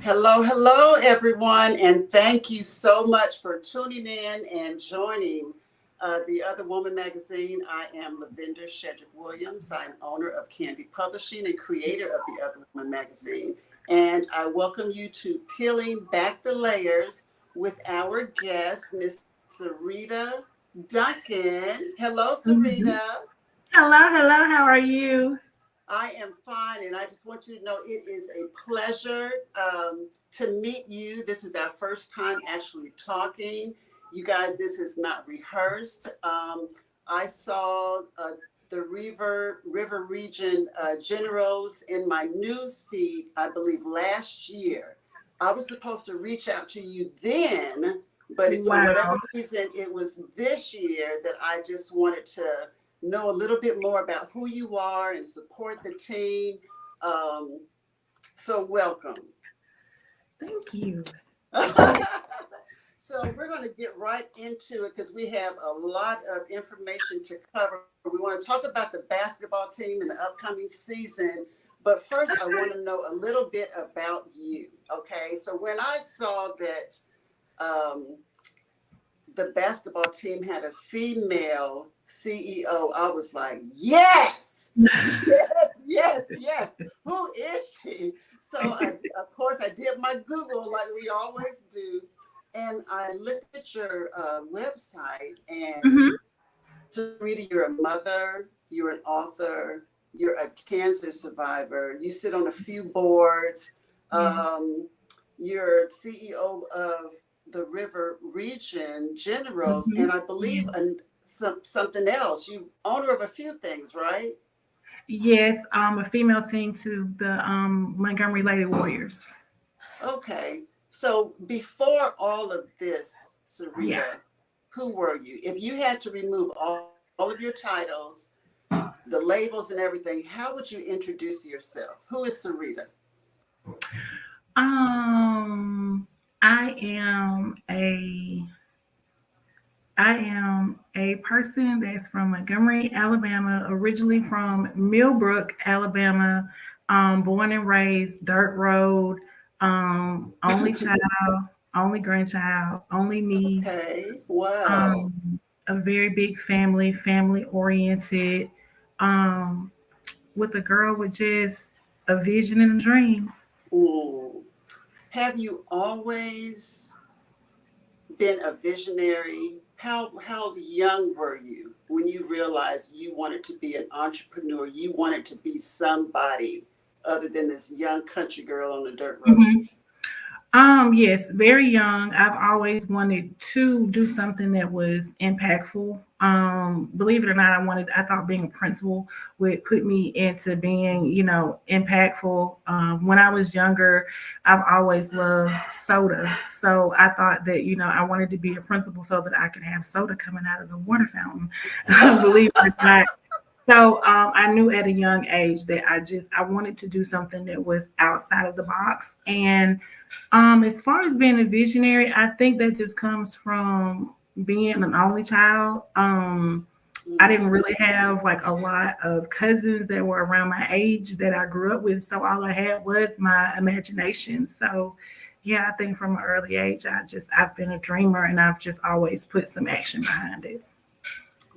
Hello, hello, everyone, and thank you so much for tuning in and joining the Other Woman magazine. I am laVender Shedrick Williams. I'm owner of Candy Publishing and creator of the Other Woman magazine. And I welcome you to Peeling Back the Layers with our guest, Miss Sarita Duncan. Hello, Mhm. Sarita. Hello, hello. How are you? I am fine, and I just want you to know it is a pleasure to meet you. This is our first time actually talking. You guys, this is not rehearsed. I saw the River Region generals in my news feed, I believe, last year. I was supposed to reach out to you then, but for whatever Wow. reason, it was this year that I just wanted to know a little bit more about who you are and support the team. Um, so welcome. Thank you. So we're going to get right into it because we have a lot of information to cover. We want to talk about the basketball team in the upcoming season. But first, I want to know a little bit about you. Okay. So when I saw that um, the basketball team had a female CEO, I was like, yes, yes, yes, yes. Who is she? So, of course, I did my Google like we always do. And I looked at your website, and Mhm. Sarita, you're a mother, you're an author, you're a cancer survivor, you sit on a few boards, Yes. um, you're CEO of the River Region Generals, Mhm. and I believe Yes. something else. You owner of a few things, right? Yes. A female team to the Montgomery Lady Warriors. Okay. So before all of this, Yeah. Sarita, who were you? If you had to remove all of your titles, the labels and everything, how would you introduce yourself? Who is Sarita? Um, I am a I am a person that's from Montgomery, Alabama, originally from Millbrook, Alabama, born and raised, dirt road, only child, only grandchild, only niece, Okay. Wow. um, a very big family, family oriented, um, with a girl with just a vision and a dream. Ooh. Have you always been a visionary? How young were you when you realized you wanted to be an entrepreneur? You wanted to be somebody other than this young country girl on the dirt road. Mhm. Yes, very young. I've always wanted to do something that was impactful. Believe it or not, I thought being a principal would put me into being, impactful. When I was younger, I've always loved soda. So I thought that, I wanted to be a principal so that I could have soda coming out of the water fountain. Believe it or not. So I knew at a young age that I wanted to do something that was outside of the box. And as far as being a visionary, I think that just comes from being an only child. I didn't Mhm. really have like a lot of cousins that were around my age that I grew up with, so all I had was my imagination. So yeah, I think from an early age, I've been a dreamer and I've just always put some action behind it.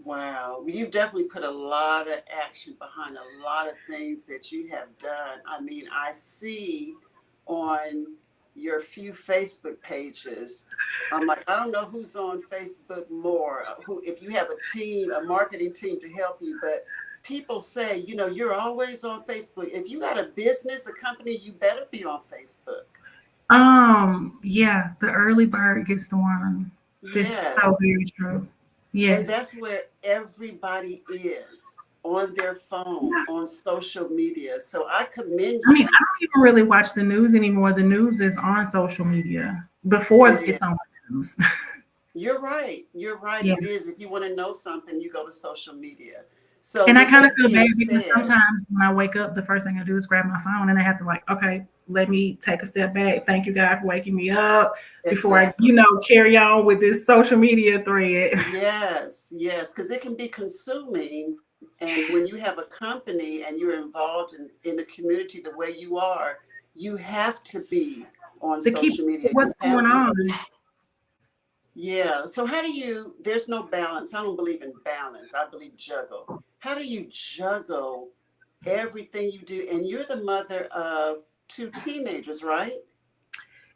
Wow. Well, you've definitely put a lot of action behind a lot of things that you have done. I mean, I see on your few Facebook pages. I'm like, I don't know who's on Facebook more, who if you have a team, a marketing team to help you, but people say, you're always on Facebook. If you got a business, a company, you better be on Facebook. Yeah, the early bird gets the worm. That's Yes. so very true. And Yes. that's where everybody is. on their phone, Yeah. on social media. So I commend I mean, I you. don't even really watch the news anymore. The news is on social media before It is. it's on the news. You're right. You're right. Yeah. It is. If you want to know something, you go to social media. So And I with kind of that feel being bad because said, sometimes when I wake up, the first thing I do is grab my phone and I have to like, okay, let me take a step back. Thank you, God, for waking me up before I, exactly. carry on with this social media thread. Yes, yes, because it can be consuming. And when you have a company and you're involved in the community the way you are, you have to be on To keep social media. what's You have going to. on. Yeah. So how do you, there's no balance. I don't believe in balance. I believe juggle. How do you juggle everything you do? And you're the mother of two teenagers, right?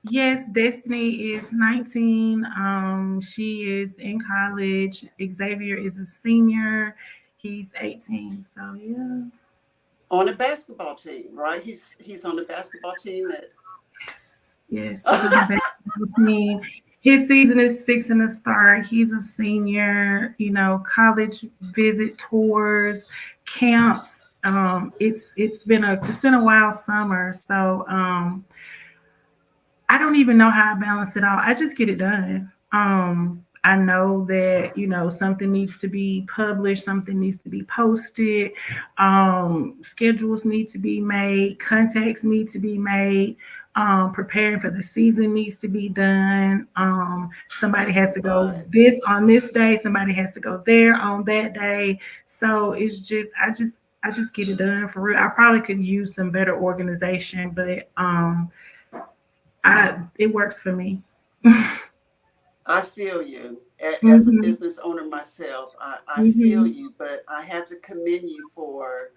Yes, Destiny is 19. She is in college. Xavier is a senior. He's 18. So yeah. On a basketball team, right? He's on the basketball team at Yes, he's on the basketball team. His season is fixing to start. He's a senior, college visit tours, camps. It's been a wild summer. So I don't even know how I balance it all. I just get it done. I know that, something needs to be published, something needs to be posted, schedules need to be made, contacts need to be made, preparing for the season needs to be done. Somebody that's has a to go lot. this on this day, somebody has to go there on that day. So it's just I just get it done for real. I probably could use some better organization, but it works for me. I feel you. As a Mhm. business owner myself, I feel Mhm. you, but I have to commend you for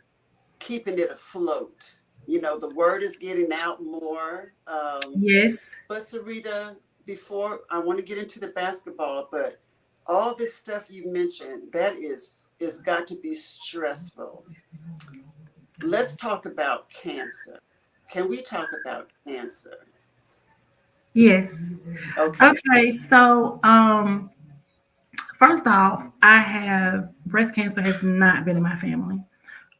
keeping it afloat. The word is getting out more. Yes. But Sarita, before I want to get into the basketball, but all this stuff you mentioned, that is got to be stressful. Let's talk about cancer. Can we talk about cancer? Yes. Okay. Okay. So, first off, I have breast cancer has not been in my family.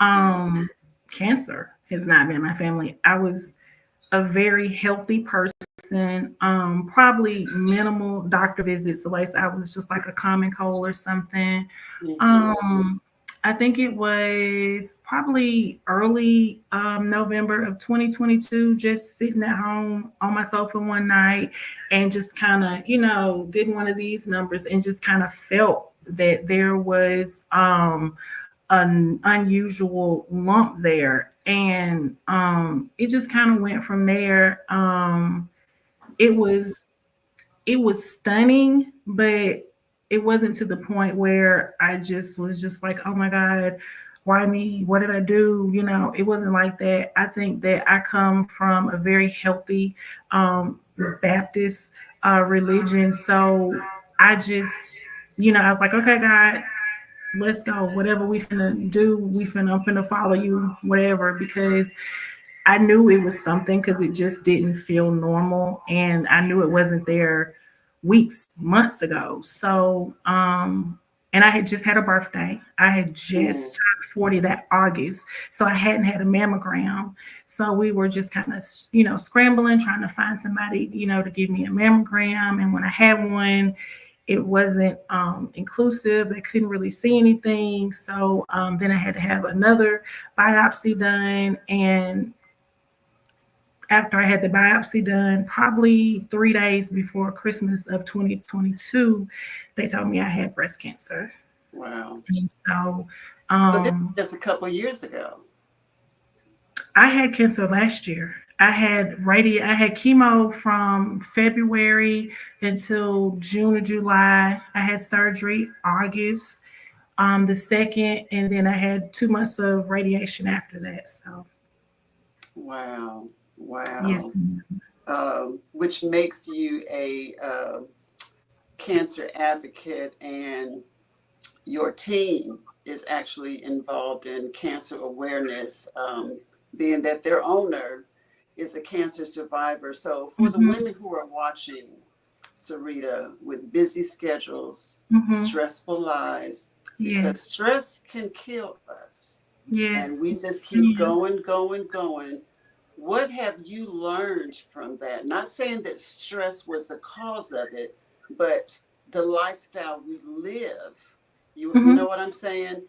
Um, Cancer has not been in my family. I was a very healthy person, probably minimal doctor visits. So like I was just like a common cold or something. Mm-hmm. Um, I think it was probably early November of 2022, just sitting at home on my sofa one night and just kind of, did one of these numbers and just kind of felt that there was an unusual lump there. And it just kind of went from there. It was it was stunning, but it wasn't to the point where I just was just like, oh my God, why me? What did I do? It wasn't like that. I think that I come from a very healthy Baptist religion. So I just, I was like, okay, God, let's go. Whatever we finna do, I'm finna follow you, whatever, because I knew it was something because it just didn't feel normal. And I knew it wasn't there weeks, months ago. So, and I had just had a birthday. I had just Mm. turned 40 that August. So I hadn't had a mammogram. So we were just kind of, scrambling, trying to find somebody, to give me a mammogram. And when I had one, it wasn't inclusive. They couldn't really see anything. So then I had to have another biopsy done. And after I had the biopsy done, probably 3 days before Christmas of 2022, they told me I had breast cancer. Wow. And so So this um, is just a couple years ago. I had cancer last year. I had chemo from February until June or July. I had surgery August the second, and then I had 2 months of radiation after that. So Wow. yes. Wow. Which makes you a cancer advocate, and your team is actually involved in cancer awareness, being that their owner is a cancer survivor. So, for the Hmm. women who are watching, Sarita, with busy schedules, Hmm. stressful lives, Yes. because stress can kill us. And Yes. we just keep Yeah. going, going, going. What have you learned from that? Not saying that stress was the cause of it, but the lifestyle we live. You Hmm. know what I'm saying?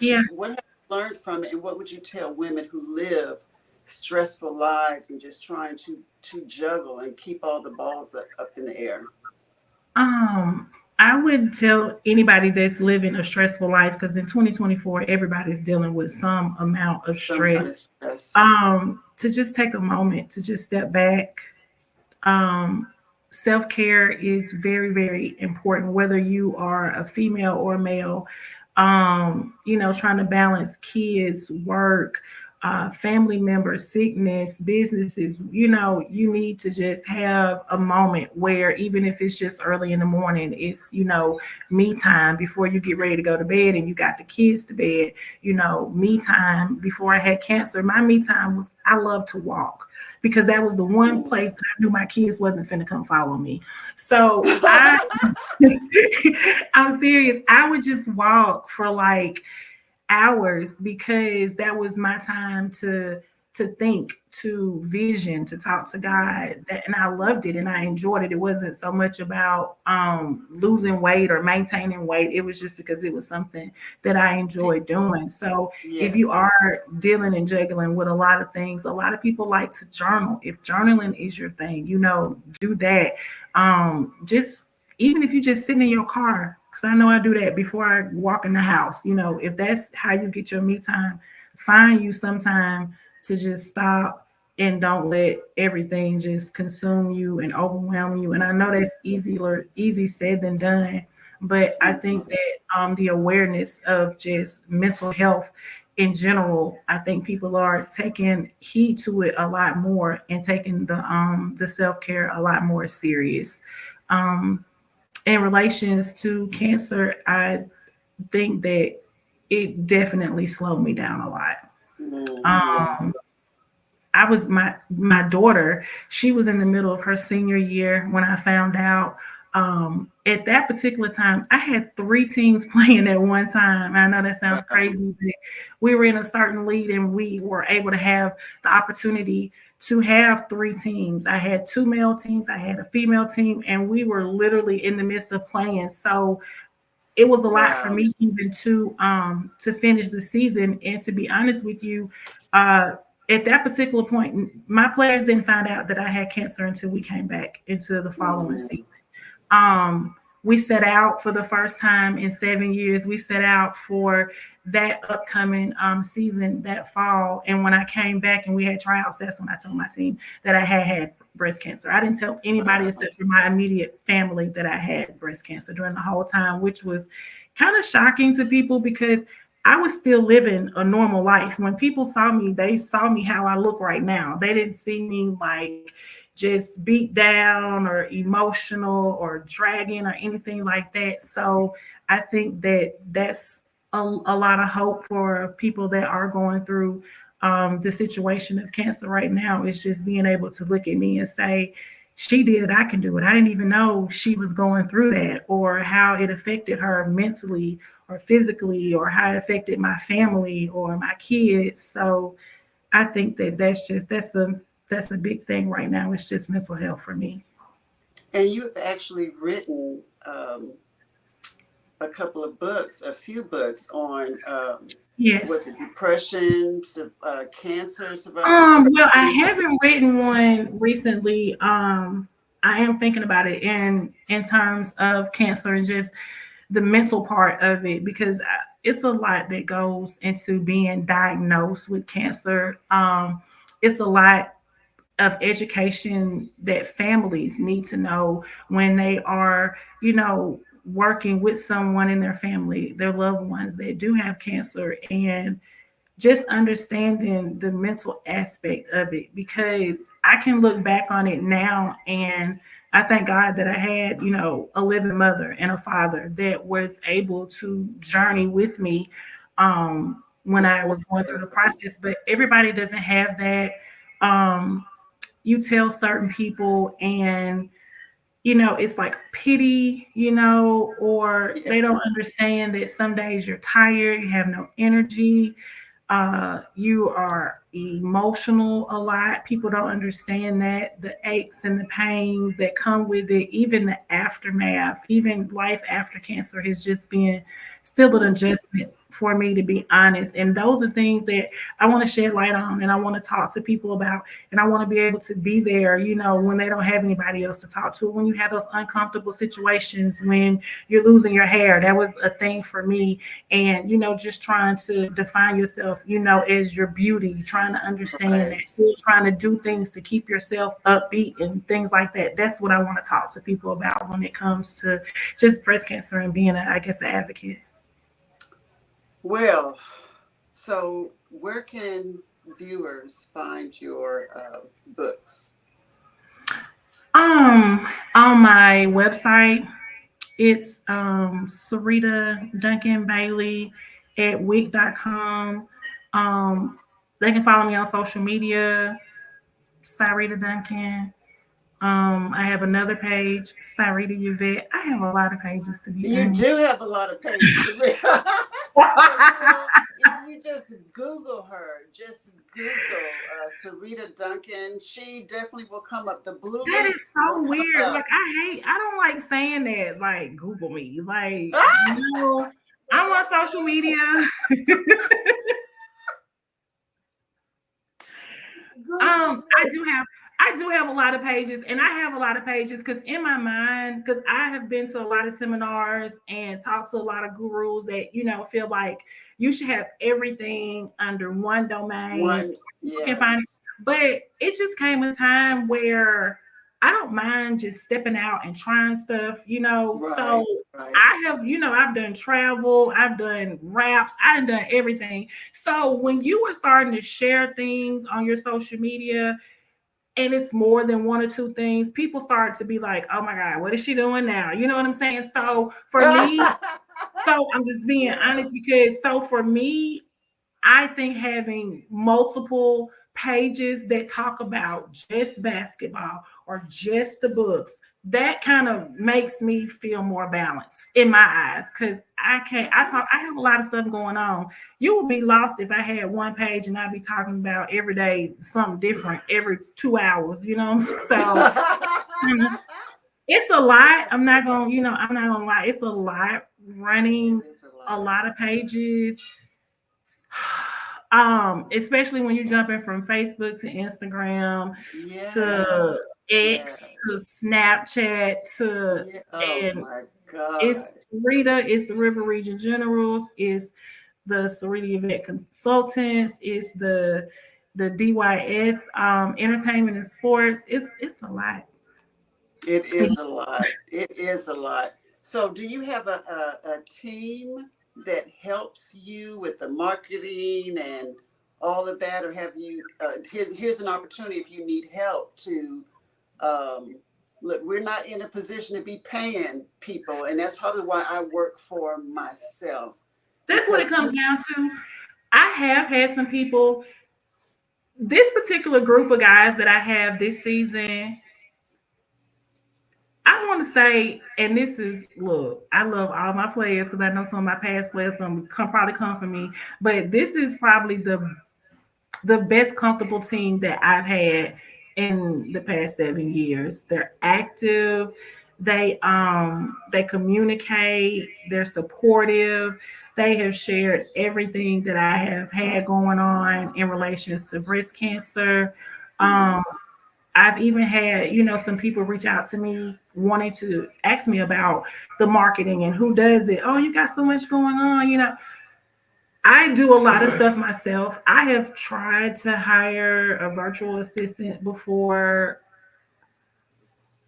Yeah. What have you learned from it, and what would you tell women who live stressful lives and just trying to juggle and keep all the balls up in the air? Um, I would tell anybody that's living a stressful life, because in 2024, everybody's dealing with some amount of Some kind stress. of stress. To just take a moment to just step back. Self care is very, very important, whether you are a female or male. Trying to balance kids, work, family members, sickness, businesses. You need to just have a moment where, even if it's just early in the morning, it's, me time before you get ready to go to bed and you got the kids to bed. Me time before I had cancer. My me time was, I love to walk, because that was the one Mm. place that I knew my kids wasn't finna come follow me. So I I'm serious. I would just walk for like hours, because that was my time to think, to vision, to talk to God. And I loved it and I enjoyed it. It wasn't so much about losing weight or maintaining weight. It was just because it was something that I enjoyed doing. So if you Yes. are dealing and juggling with a lot of things, a lot of people like to journal. If journaling is your thing, do that. Just even if you just sitting in your car, because I know I do that before I walk in the house. If that's how you get your me time, find you some time to just stop and don't let everything just consume you and overwhelm you. And I know that's easy said than done, but I think Mhm. that the awareness of just mental health in general, I think people are taking heed to it a lot more and taking the self care a lot more serious. Um, in relations to cancer, I think that it definitely slowed me down a lot. Mhm. Um, I was my daughter. She was in the middle of her senior year when I found out. At that particular time, I had three teams playing at one time. I know that sounds Wow. crazy, but we were in a certain league, and we were able to have the opportunity to have three teams. I had two male teams, I had a female team, and we were literally in the midst of playing. So it was a lot for Wow. me even to finish the season. And to be honest with you, uh at that particular point, my players didn't find out that I had cancer until we came back into the following Mhm. season. um, we set out for the first time in 7 years. We set out for that upcoming season that fall. And when I came back and we had tryouts, that's when I told my team that I had breast cancer. I didn't tell anybody Wow. except for my immediate family that I had breast cancer during the whole time, which was kind of shocking to people, because I was still living a normal life. When people saw me, they saw me how I look right now. They didn't see me like just beat down or emotional or dragging or anything like that. So I think that that's a lot of hope for people that are going through the situation of cancer right now, is just being able to look at me and say, she did it, I can do it. I didn't even know she was going through that, or how it affected her mentally or physically, or how it affected my family or my kids. So I think that that's a big thing right now. It's just mental health for me. And you've actually written a couple of books, a few books on was Yes. it depression, cancer survivor, Well, I depression. haven't written one recently. I am thinking about it in terms of cancer and just the mental part of it, because it's a lot that goes into being diagnosed with cancer. It's a lot of education that families need to know when they are, working with someone in their family, their loved ones that do have cancer, and just understanding the mental aspect of it, because I can look back on it now and I thank God that I had, a living mother and a father that was able to journey with me when I Support was going through her. the process. But everybody doesn't have that. Um, you tell certain people, and it's like pity, or Yeah. they don't understand that some days you're tired, you have no energy, you are emotional a lot. People don't understand that the aches and the pains that come with it, even the aftermath, even life after cancer has just been still an adjustment for me, to be honest. And those are things that I want to shed light on, and I want to talk to people about, and I want to be able to be there, when they don't have anybody else to talk to, when you have those uncomfortable situations, when you're losing your hair. That was a thing for me. And just trying to define yourself, as your beauty, trying to understand Right. that, still trying to do things to keep yourself upbeat and things like that. That's what I want to talk to people about when it comes to just breast cancer and being I guess, an advocate. Well, so where can viewers find your books? On my website, it's Sarita Duncan Bailey at wix.com. um they can follow me on social media, Sarita Duncan. I have another page, Sarita Yvette. I have a lot of pages, to be You honest. do have a lot of pages to read. So, if you just Google her, just Google Sarita Duncan, she definitely will come up. The blue That link is will so come weird. up. Like, I don't like saying that. Like, Google me. Like, Well, I'm on that's social media. Google I me. do have a lot of pages, and I have a lot of pages because in my mind, because I have been to a lot of seminars and talked to a lot of gurus that feel like you should have everything under one domain. One, People can find it, yes. but it just came a time where I don't mind just stepping out and trying stuff. So Right, right. I have, I've done travel, I've done raps, I've done everything. So when you were starting to share things on your social media, and it's more than one or two things, people start to be like, oh my God, what is she doing now? You know what I'm saying? So for me, I'm just being Yeah. honest, because so for me, I think having multiple pages that talk about just basketball or just the books, that kind of makes me feel more balanced in my eyes. Cause I have a lot of stuff going on. You would be lost if I had one page and I'd be talking about every day something different every 2 hours, So mhm, it's a lot. I'm not gonna lie, it's a lot It running is a a lot. lot of pages, especially when you're jumping from Facebook to Instagram Yeah. to X Yes. to Snapchat to, Yeah. Oh and my God. it's Rita, it's the River Region Generals, it's the Sarita Event Consultants, it's the DYS Entertainment and Sports. It's a lot. It is a lot. It is a lot. So, do you have a team that helps you with the marketing and all of that, or have you? Here's an opportunity if you need help to. Um, Look, we're not in a position to be paying people, and that's probably why I work for myself That's what it because comes you. down to. I have had some people, this particular group of guys that I have this season, I want to say, and this is, look, I love all my players because I know some of my past players gonna probably come for me, but this is probably the best comfortable team that I've had in the past 7 years. They're active, they communicate, they're supportive. They have shared everything that I have had going on in relations to breast cancer. Mhm. Um, I've even had, some people reach out to me wanting to ask me about the marketing and who does it. Oh, you got so much going on. I do a lot of stuff myself. I have tried to hire a virtual assistant before.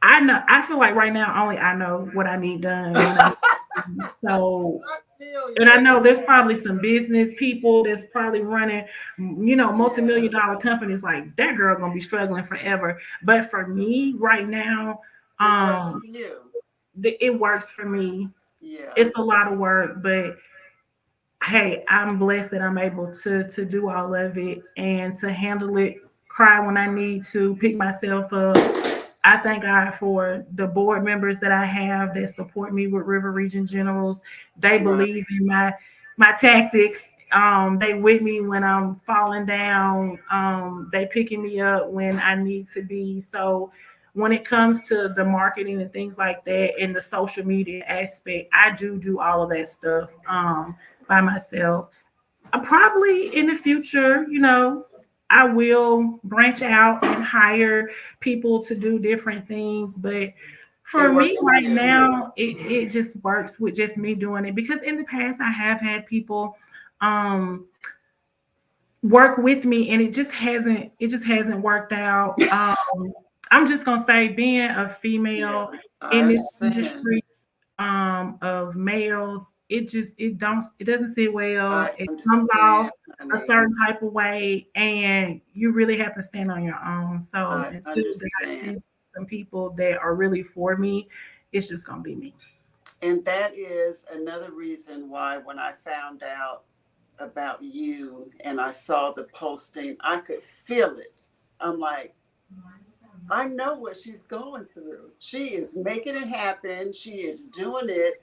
I feel like right now only I know what I need done when I need it done. So, I feel and I you. know there's probably some business people that's probably running, multi-million Yeah, dollar companies, like that girl gonna be struggling forever. But for me right now, it works um, for you. it works for me. Yeah. It's a lot of work, but hey, I'm blessed that I'm able to do all of it and to handle it, cry when I need to, pick myself up. I thank God for the board members that I have that support me with River Region Generals. They Right. believe in my tactics. They with me when I'm falling down. They picking me up when I need to be. So when it comes to the marketing and things like that and the social media aspect, I do all of that stuff by myself. Probably in the future, I will branch out and hire people to do different things. But It for me works for right you. now, it just works with just me doing it because in the past I have had people um work with me and it just hasn't worked out. I'm just gonna say being a Yeah, female I in this understand. industry of males, it doesn't sit well. I It comes off understand, a honey. certain type of way, and you really have to stand on your own. So I until God understand. sends some people that are really for me, it's just gonna be me. And that is another reason why when I found out about you and I saw the posting, I could feel it. I'm like, I know what she's going through. She is making it happen. She is doing it.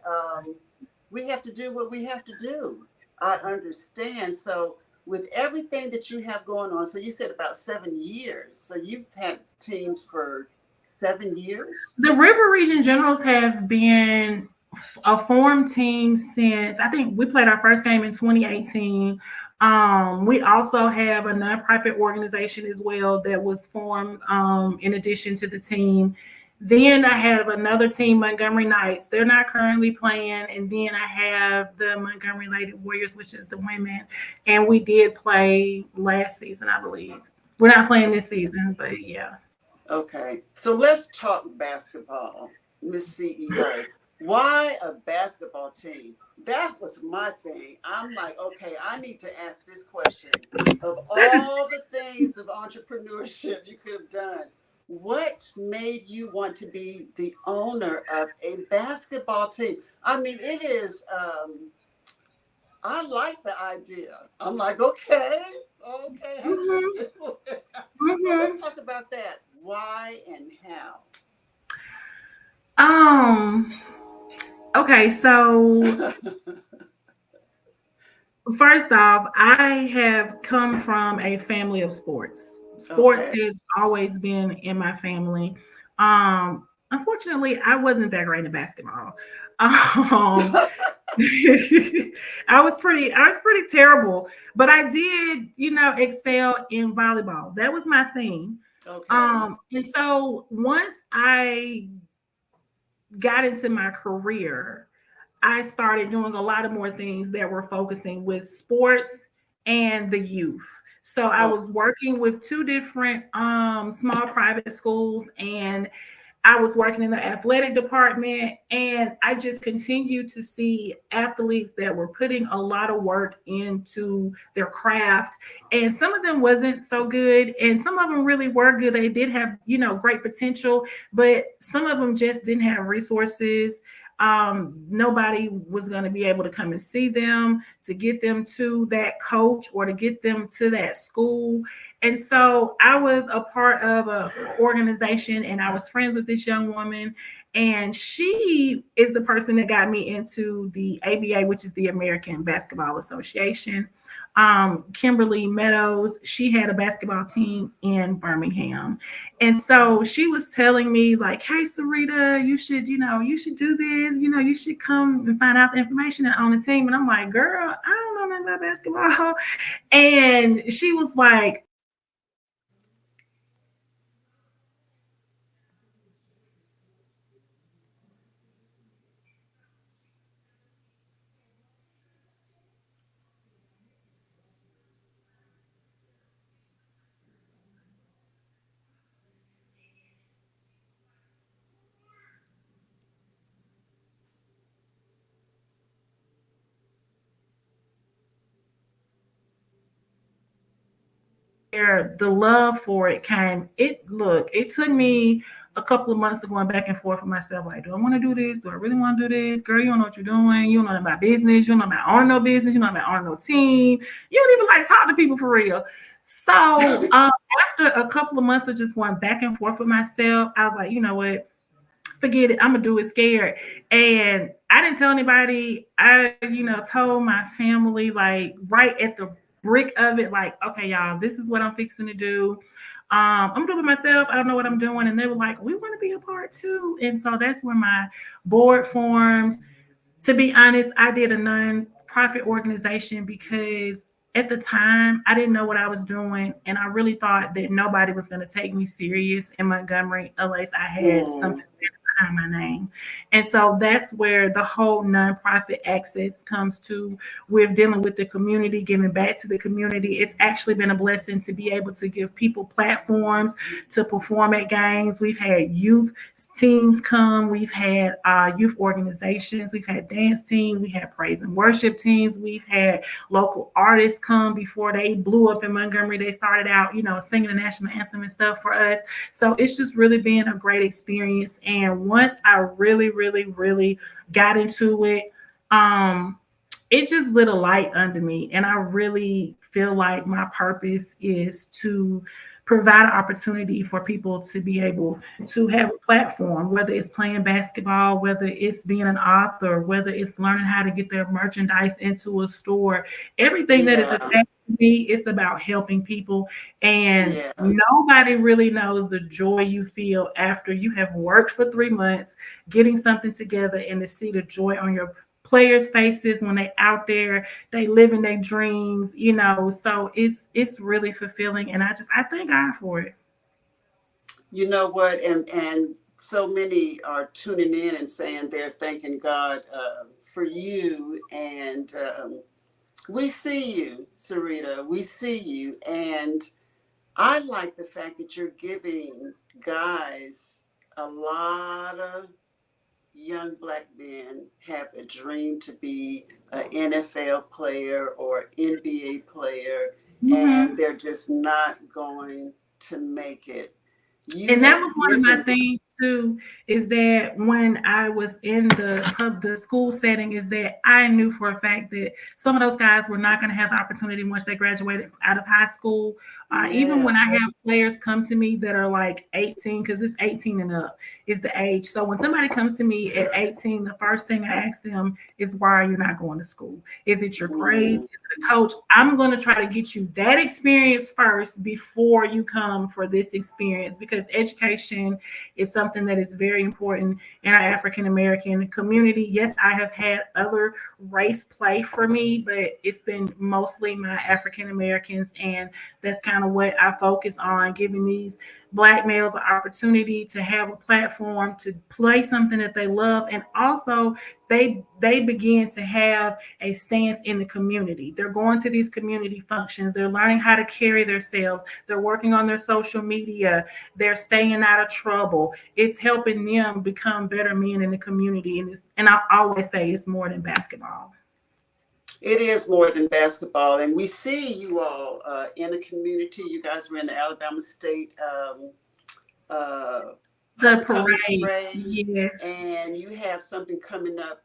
We have to do what we have to do. I understand. So, with everything that you have going on, so you said about 7 years. So, you've had teams for 7 years? The River Region Generals have been a form team since I think we played our first game in 2018. We also have a nonprofit organization as well that was formed in addition to the team. Then I have another team, Montgomery Knights. They're not currently playing. And then I have the Montgomery Lady Warriors, which is the women. And we did play last season, I believe. We're not playing this season, but yeah. Okay, so let's talk basketball, Miss CEO. Why a basketball team? That was my thing. I'm like, okay, I need to ask this question. Of all the things of entrepreneurship you could have done, what made you want to be the owner of a basketball team? I mean, it is, I like the idea. I'm like, okay, how did you Mhm, do it? So let's mhm. talk about that. Why and how? Um, okay, so first off, I have come from a family of sports. Sports Okay. has always been in my family. Unfortunately, I wasn't that great at basketball. Um, I was pretty terrible, but I did, excel in volleyball. That was my thing. Okay. And so once I got into my career, I started doing a lot of more things that were focusing with sports and the youth. So I Oh, was working with two different small private schools, and I was working in the athletic department, and I just continued to see athletes that were putting a lot of work into their craft. And some of them wasn't so good, and some of them really were good. They did have, great potential, but some of them just didn't have resources. Nobody was going to be able to come and see them to get them to that coach or to get them to that school. And so I was a part of an organization and I was friends with this young woman. And she is the person that got me into the ABA, which is the American Basketball Association. Kimberly Meadows, she had a basketball team in Birmingham. And so she was telling me, like, hey, Sarita, you should do this, you should come and find out the information on the team. And I'm like, girl, I don't know nothing about basketball. And she was like, where the love for it came. It took me a couple of months of going back and forth with myself. Like, do I want to do this? Do I really want to do this? Girl, you don't know what you're doing. You don't know about business. You don't know about owning no business. You don't know about owning no team. You don't even like talk to people for real. So after a couple of months of just going back and forth with myself, I was like, you know what? Forget it. I'm gonna do it scared. And I didn't tell anybody. I, told my family like right at the brick of it, like, okay, y'all, this is what I'm fixing to do. I'm doing it myself. I don't know what I'm doing. And they were like, we want to be a part too. And so that's where my board formed. To be honest, I did a non-profit organization because at the time I didn't know what I was doing, and I really thought that nobody was going to take me serious in Montgomery unless I had something Mm, behind my name. And so that's where the whole nonprofit access comes to, with dealing with the community, giving back to the community. It's actually been a blessing to be able to give people platforms to perform at games. We've had youth teams come. We've had youth organizations. We've had dance teams. We had praise and worship teams. We've had local artists come before they blew up in Montgomery. They started out, singing the national anthem and stuff for us. So it's just really been a great experience. And once I really, really, really got into it, um, it just lit a light under me. And I really feel like my purpose is to provide an opportunity for people to be able to have a platform, whether it's playing basketball, whether it's being an author, whether it's learning how to get their merchandise into a store. Everything that is attached yeah, to me is about helping people. And yeah. nobody really knows the joy you feel after you have worked for 3 months, getting something together, and to see the joy on your players' faces when they out there, they living their dreams. So it's really fulfilling, and I thank God for it. You know what? And so many are tuning in and saying they're thanking God for you. And we see you, Sarita. We see you. And I like the fact that you're giving guys a lot of young black men have a dream to be an NFL player or NBA player, and Mhm. they're just not going to make it. You And that have was one of my given, things too, is that when I was in the school setting, is that I knew for a fact that some of those guys were not going to have the opportunity once they graduated out of high school. Even yeah, when I have players come to me that are like 18, because it's 18 and up is the age. So when somebody comes to me at 18, the first thing I ask them is, why are you not going to school? Is it your grades? mm, Is it a coach? I'm going to try to get you that experience first before you come for this experience, because education is something that is very important in our African American community. Yes, I have had other race play for me, but it's been mostly my African Americans, and that's kind of what I focus on, giving these black males an opportunity to have a platform to play something that they love, and also they begin to have a stance in the community. They're going to these community functions, they're learning how to carry themselves, they're working on their social media, they're staying out of trouble. It's helping them become better men in the community. And I always say it's more than basketball. it is more than basketball. And we see you all in the community. You guys were in the Alabama State uh, The homecoming parade, parade, yes. and you have something coming up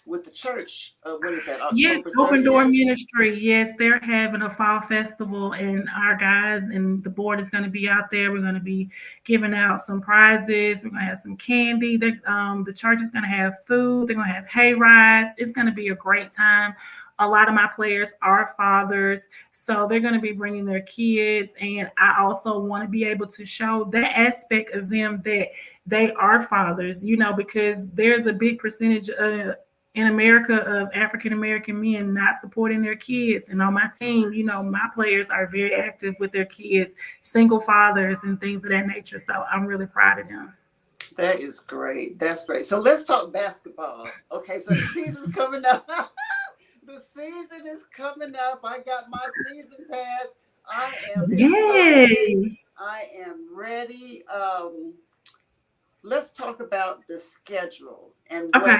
with the church. What is that, Yes, October Open Door 30th? Ministry. Yes, they're having a fall festival, and our guys and the board is going to be out there. We're going to be giving out some prizes. We're going to have some candy. The church is going to have food. They're going to have hay rides. It's going to be a great time. A lot of my players are fathers, so they're going to be bringing their kids. And I also want to be able to show that aspect of them, that they are fathers, because there's a big percentage in America of African American men not supporting their kids. And on my team, my players are very active with their kids, single fathers, and things of that nature. So I'm really proud of them. That is great. That's great. So let's talk basketball. Okay, so the season's coming up. The season is coming up. I got my season pass. I am excited. Yes. I am ready. Let's talk about the schedule and Okay.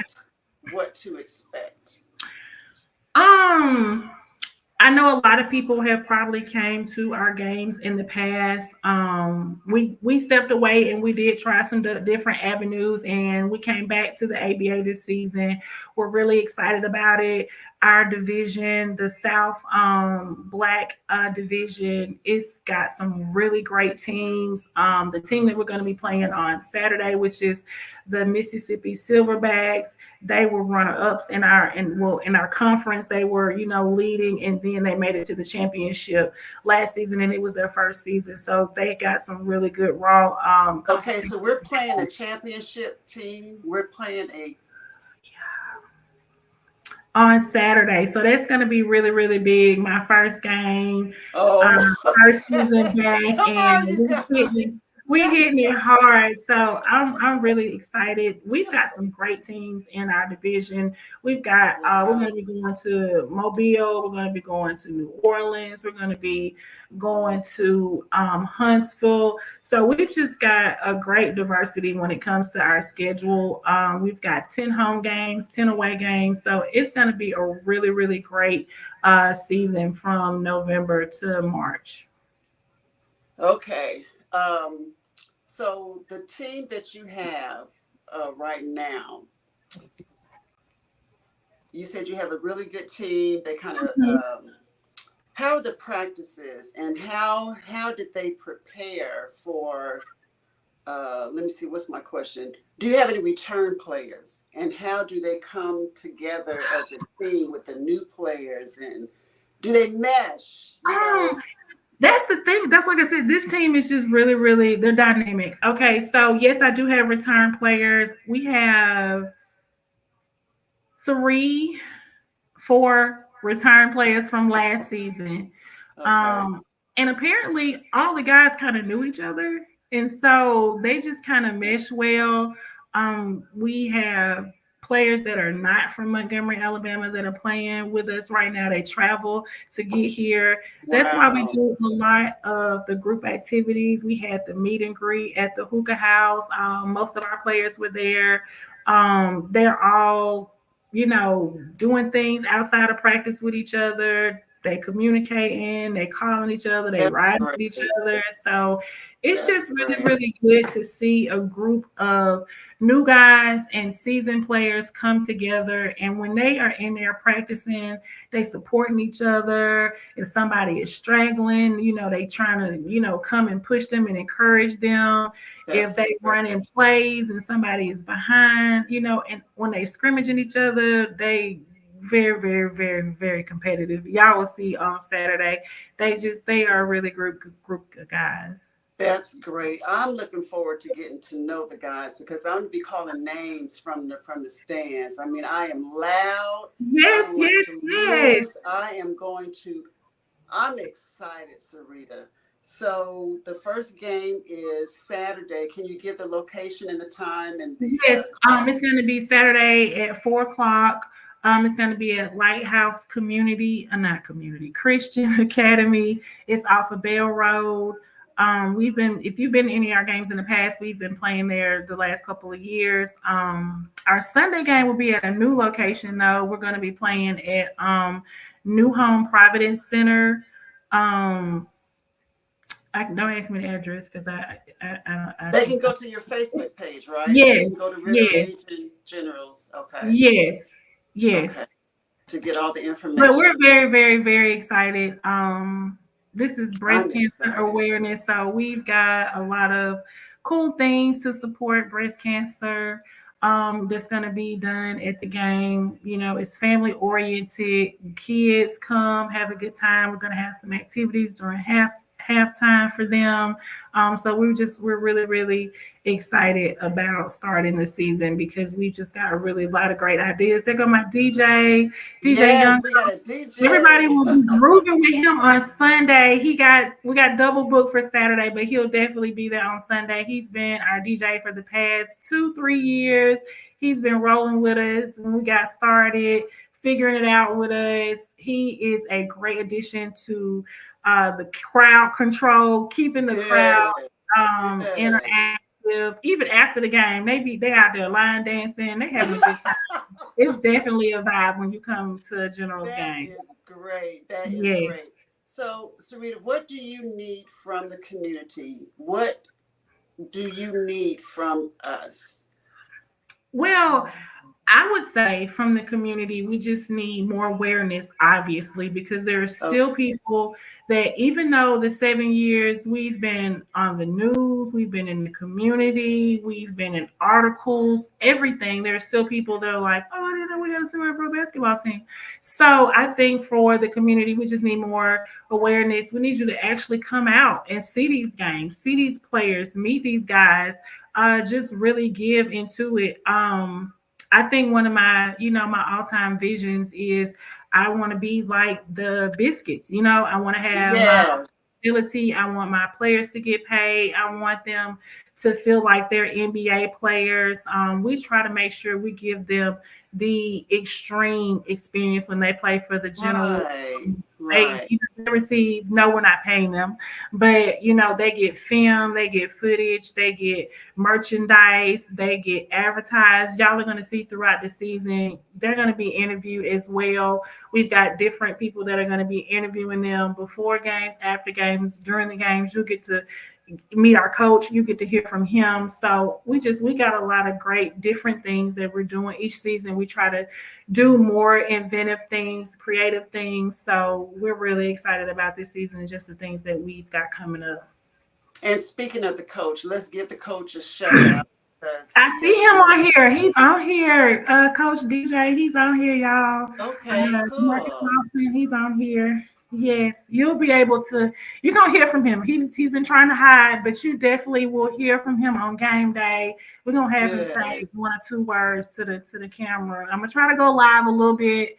what to expect. Um, I know a lot of people have probably came to our games in the past. We stepped away and we did try some different avenues, and we came back to the ABA this season. We're really excited about it. our division, the South Black division. It's got some really great teams. The team that we're going to be playing on Saturday, which is the Mississippi Silverbacks, they were runner-ups in our conference. They were, leading, and then they made it to the championship last season, and it was their first season. So they got some really good raw Okay, competition. so we're playing a championship team. We're playing a on Saturday. So that's going to be really, really big. My first game, oh, first season okay. back, Come and on, you guys. we hitting it hard. So I'm really excited. We've got some great teams in our division. We've got we're going Wow. to be going to Mobile. We're going to be going to New Orleans. We're going to be going to Huntsville. So we've just got a great diversity when it comes to our schedule. We've got 10 home games, 10 away games. So it's going to be a really, really great season from November to March. Okay. So the team that you have right now, you said you have a really good team. They kind of how are the practices and how did they prepare for let me see, what's my question? Do you have any return players and how do they come together as a team with the new players and do they mesh? That's the thing. That's like I said, this team is just really, really, they're dynamic. Okay, so yes, I do have return players. We have 4 return players from last season. Okay. And apparently all the guys kind of knew each other. And so they just kind of mesh well. We have players that are not from Montgomery, Alabama that are playing with us right now. They travel to get here. That's why we Wow. do a lot of the group activities. We had the meet and greet at the hookah house. Most of our players were there. They're all doing things outside of practice with each other. They communicating, they calling each other, they That's riding with each great. other. So it's That's just really, great. really good to see a group of new guys and seasoned players come together. And when they are in there practicing, they supporting each other. If somebody is struggling, they trying to, come and push them and encourage them. If That's they great. run in plays and somebody is behind, and when they scrimmaging each other, they very, very, very, very competitive. Y'all will see on Saturday. They are a really group of guys. That's great. I'm looking forward to getting to know the guys because I'm gonna be calling names from the stands. I mean, I am loud. I Yes, want yes, to yes. lose. I'm excited, Sarita. So the first game is Saturday. Can you give the location and the time and the Yes, cost? it's going to be Saturday at 4 o'clock. It's going to be at Lighthouse not Community Christian Academy. It's off of Bell Road. If you've been to any of our games in the past, we've been playing there the last couple of years. Our Sunday game will be at a new location, though. We're going to be playing at New Home Providence Center. Don't ask me the address because I They can just go to your Facebook page, right? They yes, can go to Ritter yes, Region Generals. Okay. yes, Okay. yes. To get all the But we're information. very, very, very excited. This is breast I'm cancer excited. awareness, so we've got a lot of cool things to support breast cancer. That's going to be done at the game. It's family oriented. Kids come, have a good time. We're going to have some activities during halftime for them. So we're really, really excited about starting the season because we just got a really lot of great ideas. There go my DJ Yes, Young. we got a Everybody DJ. will be grooving with him on Sunday. We got double booked for Saturday, but he'll definitely be there on Sunday. He's been our DJ for the past 2-3 years. He's been rolling with us when we got started, figuring it out with us. He is a great addition to the crowd control, keeping the crowd Good. Good. interactive. Even after the game, they out there line dancing. They having a good time. It's definitely a vibe when you come to a Generals That game. is great. That is Yes. great. So, Sarita, what do you need from the community? What do you need from us? Well, I would say from the community, we just need more awareness, obviously, because there are still Okay. people that, even though the 7 years we've been on the news, we've been in the community, we've been in articles, everything, there are still people that are like, oh, I didn't know we had a semi pro basketball team. So I think for the community, we just need more awareness. We need you to actually come out and see these games, see these players, meet these guys, just really give into it. I think one of my, my all-time visions is I want to be like the Biscuits. I want to have my Yes. ability. I want my players to get paid. I want them to feel like they're NBA players. We try to make sure we give them the extreme experience when they play for the general. Right. They, Right. they receive, no, we're not paying them, but they get film, they get footage, they get merchandise, they get advertised. Y'all are going to see throughout the season. They're going to be interviewed as well. We've got different people that are going to be interviewing them before games, after games, during the games. You get to meet our coach, you get to hear from him. So we got a lot of great different things that we're doing each season. We try to do more inventive things, creative things. So we're really excited about this season and just the things that we've got coming up. And speaking of the coach, let's give the coach a shout out because I see him on here. He's on here. Coach DJ, he's on here, y'all. okay, Marcus cool. Lawson, he's on here. Yes, you'll be able to. You're gonna hear from him. He's been trying to hide, but you definitely will hear from him on game day. We're gonna have him Good. say one or two words to the camera. I'm gonna try to go live a little bit.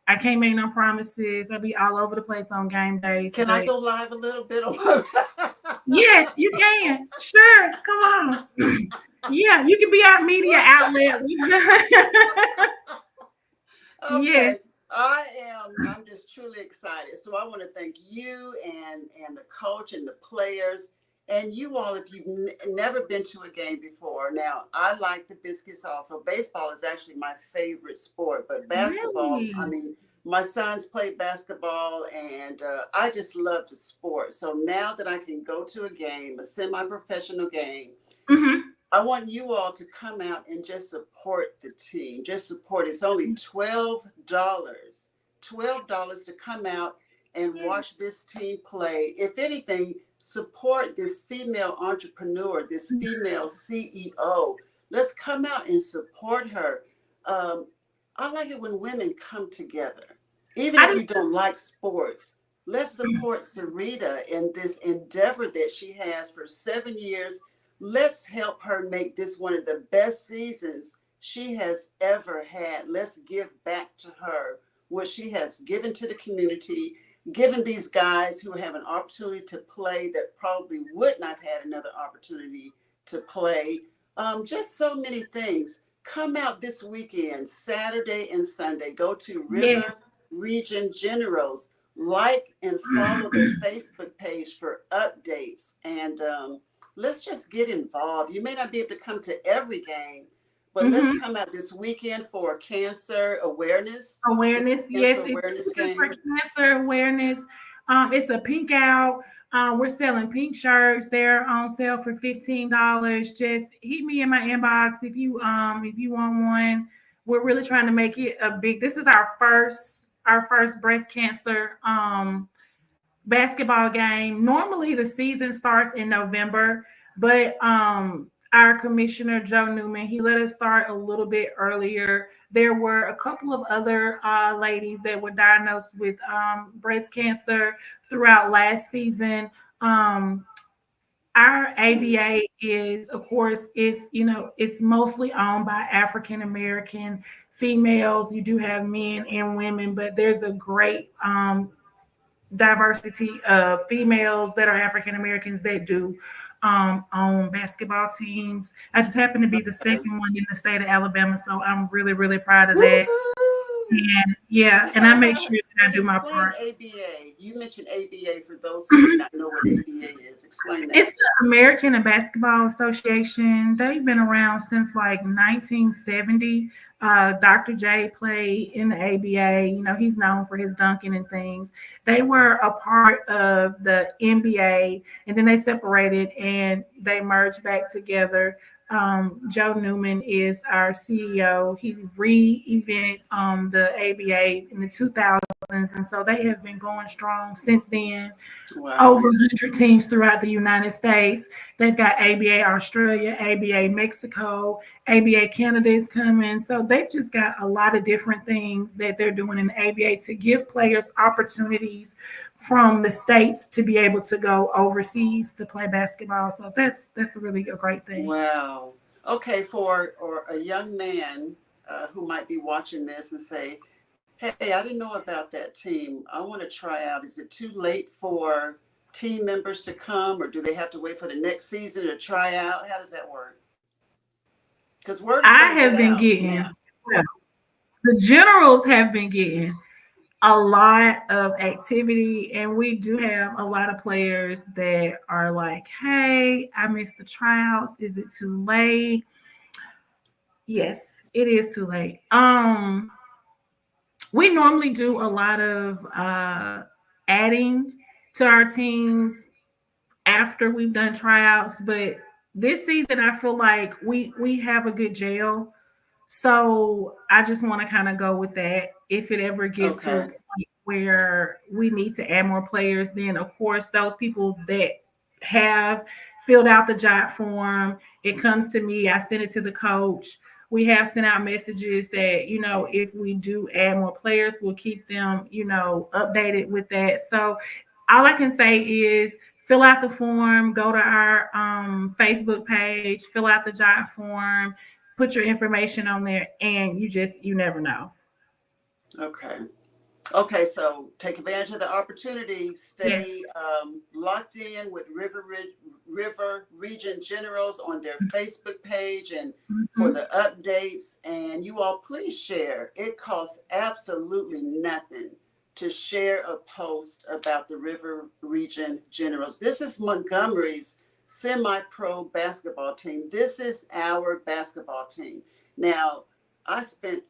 I can't make no promises. I'll be all over the place on game days, Can I but go live a little bit? yes, you can. Sure, come on. Yeah, you can be our media outlet. Yes. Okay. I'm just truly excited. So I want to thank you and the coach and the players and you all if you've never been to a game before. Now, I like the Biscuits also. Baseball is actually my favorite sport, but basketball, I Really? mean, my sons play basketball and I just love the sport. So now that I can go to a game, a semi-professional game, Hmm. I want you all to come out and just support the team. Just support. It's only $12. $12 to come out and watch this team play. If anything, support this female entrepreneur, this female CEO. Let's come out and support her. Um, I like it when women come together, even I if do. you don't like sports. Let's support Sarita in this endeavor that she has for 7 years. Let's help her make this one of the best seasons she has ever had. Let's give back to her what she has given to the community, given these guys who have an opportunity to play that probably would not have had another opportunity to play. Just so many things. Come out this weekend, Saturday and Sunday. Go to River Yes. Region Generals. Like and follow their Facebook page for updates. And let's just get involved. You may not be able to come to every game, but let's Hmm. come out this weekend for a cancer awareness. It's Awareness. a cancer Yes, it's awareness for game. cancer awareness. It's a pink out. We're selling pink shirts. They're on sale for $15. Just hit me in my inbox if you want one. We're really trying to make it a big. This is our first breast cancer basketball game. Normally the season starts in November, but our commissioner Joe Newman, he let us start a little bit earlier. There were a couple of other ladies that were diagnosed with breast cancer throughout last season. Um, our ABA is, of course, it's mostly owned by African American females. You do have men and women, but there's a great diversity of females that are African Americans that do own basketball teams. I just happen to be the Okay. second one in the state of Alabama, so I'm really, really proud of that. Woo-hoo! And yeah, and I make sure that I And do my explain part. ABA. You mentioned ABA for those who may not know what ABA is. Explain It's that. the American Basketball Association. They've been around since like 1970. Dr. J played in the ABA. He's known for his dunking and things. They were a part of the NBA, and then they separated and they merged back together. Joe Newman is our CEO. He re-evented the ABA in the 2000s, and so they have been going strong since then. Wow. Over 100 teams throughout the United States. They've got ABA Australia, ABA Mexico, ABA Canada is coming. So they've just got a lot of different things that they're doing in the ABA to give players opportunities from the states to be able to go overseas to play basketball. So that's really a great thing. Wow. Okay, for or a young man who might be watching this and say, "Hey, I didn't know about that team. I want to try out. Is it too late for team members to come, or do they have to wait for the next season to try out? How does that work? Because word is I going to get have been out getting, now." well, the generals have been getting a lot of activity, and we do have a lot of players that are like, hey, I missed the tryouts, is it too late? Yes, it is too late. We normally do a lot of adding to our teams after we've done tryouts, but this season I feel like we have a good gel. So I just want to kind of go with that. If it ever gets to a Okay. point where we need to add more players, then of course those people that have filled out the job form, it comes to me. I send it to the coach. We have sent out messages that, if we do add more players, we'll keep them, updated with that. So all I can say is fill out the form, go to our Facebook page, fill out the job form, put your information on there, and you never know. Okay. Okay, so take advantage of the opportunity. Yes. Stay locked in with River Region Generals on their Facebook page and for Mhm. the updates. And you all please share. It costs absolutely nothing to share a post about the River Region Generals. This is Montgomery's semi-pro basketball team. This is our basketball team. Now, I spent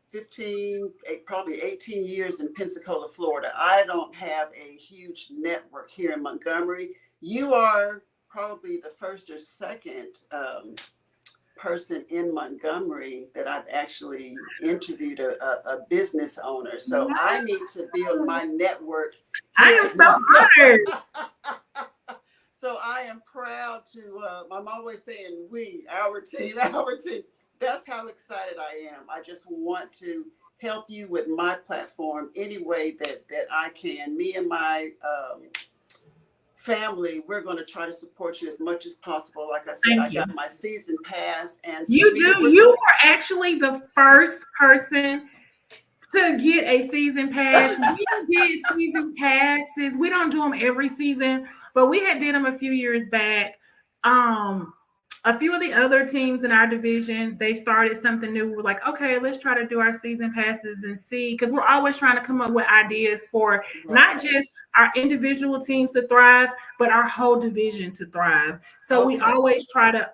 15, probably 18 years in Pensacola, Florida. I don't have a huge network here in Montgomery. You are probably the first or second person in Montgomery that I've actually interviewed a business owner. So I need to build my network I here am in so Montgomery. honored. So I am proud to, I'm always saying we, our team, our team. That's how excited I am. I just want to help you with my platform any way that I can. Me and my family, we're going to try to support you as much as possible. Like I said, I Thank you. got my season pass, and You Sarita, do. You were actually the first person to get a season pass. We did season passes. We don't do them every season, but we had did them a few years back. Um, a few of the other teams in our division, they started something new. We're like, okay, let's try to do our season passes and see, because we're always trying to come up with ideas for not right. just our individual teams to thrive, but our whole division to thrive. So we Okay. always try to,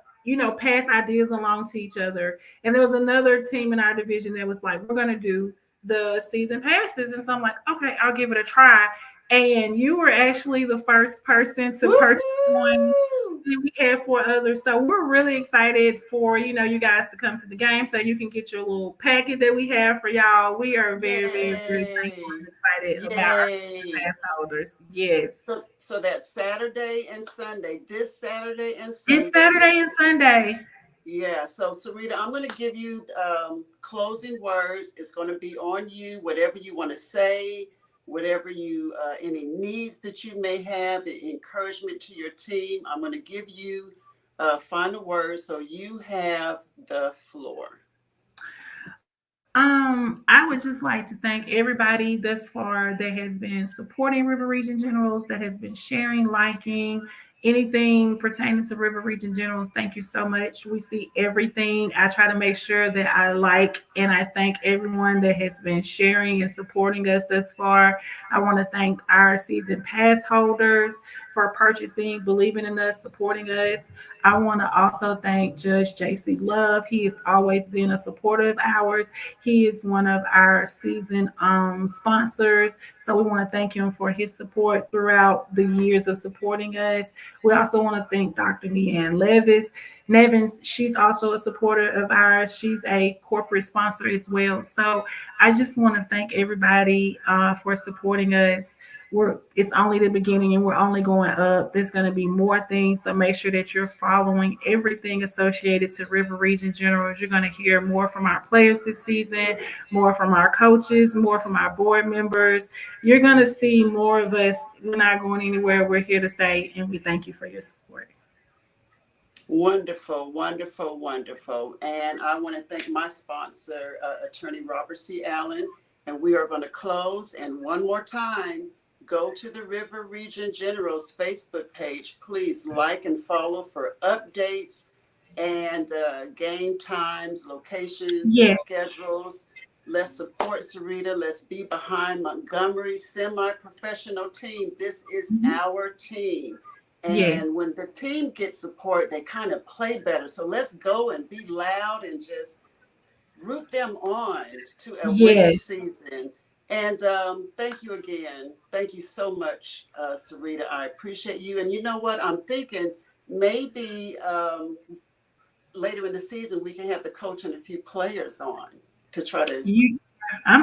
pass ideas along to each other. And there was another team in our division that was like, we're going to do the season passes. And so I'm like, okay, I'll give it a try. And you were actually the first person to purchase one. Woo-hoo! And we had four others. So we're really excited for, you guys to come to the game so you can get your little packet that we have for y'all. We are very, very, very thankful Yay. and excited about our season Yay. pass holders. Yes. So that's Saturday and Sunday. This Saturday and It's Sunday. Saturday and Sunday. Yeah. So Sarita, I'm going to give you closing words. It's going to be on you. Whatever you want to say, whatever you any needs that you may have, encouragement to your team. I'm going to give you final words. So you have the floor. I would just like to thank everybody thus far that has been supporting River Region Generals, that has been sharing, liking anything pertaining to River Region Generals. Thank you so much. We see everything. I try to make sure that I like and I thank everyone that has been sharing and supporting us thus far. I want to thank our season pass holders for purchasing, believing in us, supporting us. I want to also thank Judge JC Love. He has always been a supporter of ours. He is one of our season sponsors. So we want to thank him for his support throughout the years of supporting us. We also want to thank Dr. Leanne Nevins. She's also a supporter of ours. She's a corporate sponsor as well. So I just want to thank everybody for supporting us. It's only the beginning and we're only going up. There's going to be more things. So make sure that you're following everything associated to River Region Generals. You're going to hear more from our players this season, more from our coaches, more from our board members. You're going to see more of us. We're not going anywhere. We're here to stay, and we thank you for your support. Wonderful, wonderful, wonderful. And I want to thank my sponsor, Attorney Robert C. Allen. And we are going to close. And one more time, go to the River Region Generals Facebook page. Please like and follow for updates and game times, locations, and Yes. schedules. Let's support Sarita. Let's be behind Montgomery's semi-professional team. This is our team. And Yes. when the team gets support, they kind of play better. So let's go and be loud and just root them on to a winning Yes. season. And thank you again. Thank you so much, Sarita. I appreciate you. And you know what? I'm thinking maybe later in the season, we can have the coach and a few players on to try to.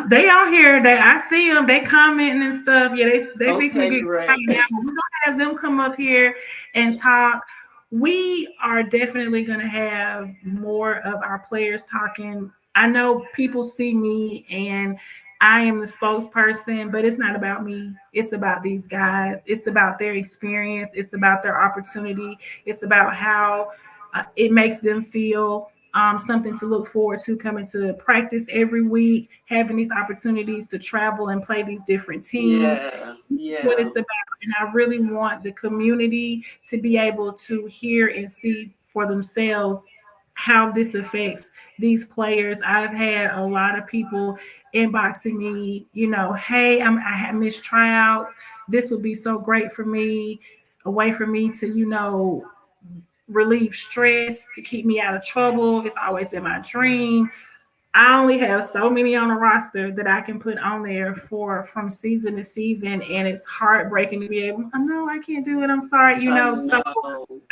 They out here. I see them. They commenting and stuff. Yeah, they recently Okay, get great. now. We're gonna have them come up here and talk. We are definitely gonna have more of our players talking. I know people see me and I am the spokesperson, but it's not about me. It's about these guys. It's about their experience. It's about their opportunity. It's about how it makes them feel. Something to look forward to coming to practice every week, having these opportunities to travel and play these different teams. Yeah. What it's about. And I really want the community to be able to hear and see for themselves how this affects these players. I've had a lot of people inboxing me, hey, I have missed tryouts. This would be so great for me, a way for me to, relieve stress, to keep me out of trouble. It's always been my dream. I only have so many on the roster that I can put on there from season to season, and it's heartbreaking to be able. No, I can't do it. I'm sorry. So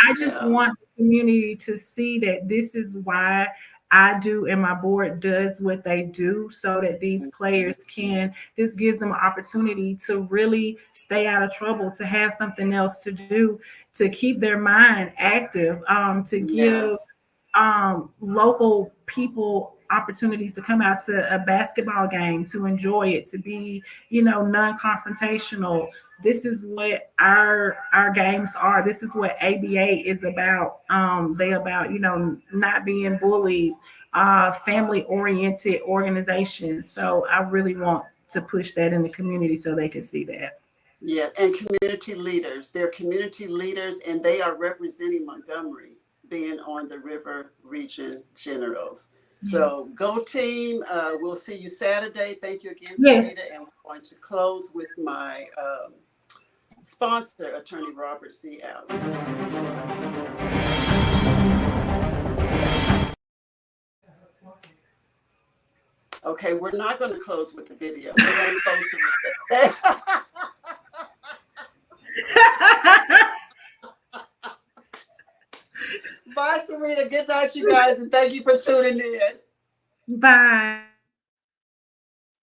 I just want the community to see that this is why I do and my board does what they do, so that these players this gives them an opportunity to really stay out of trouble, to have something else to do, to keep their mind active, to give local people opportunities to come out to a basketball game, to enjoy it, to be, non-confrontational. This is what our games are. This is what ABA is about. They about, not being bullies, family-oriented organizations. So I really want to push that in the community so they can see that. Yeah, and community leaders. They're community leaders, and they are representing Montgomery, being on the River Region Generals. So go team. We'll see you Saturday. Thank you again, Sarita. And we're going to close with my sponsor, Attorney Robert C. Allen. Okay, we're not going to close with the video. We're going to close with it. Bye, Sarita. Good night, you guys, and thank you for tuning in. Bye.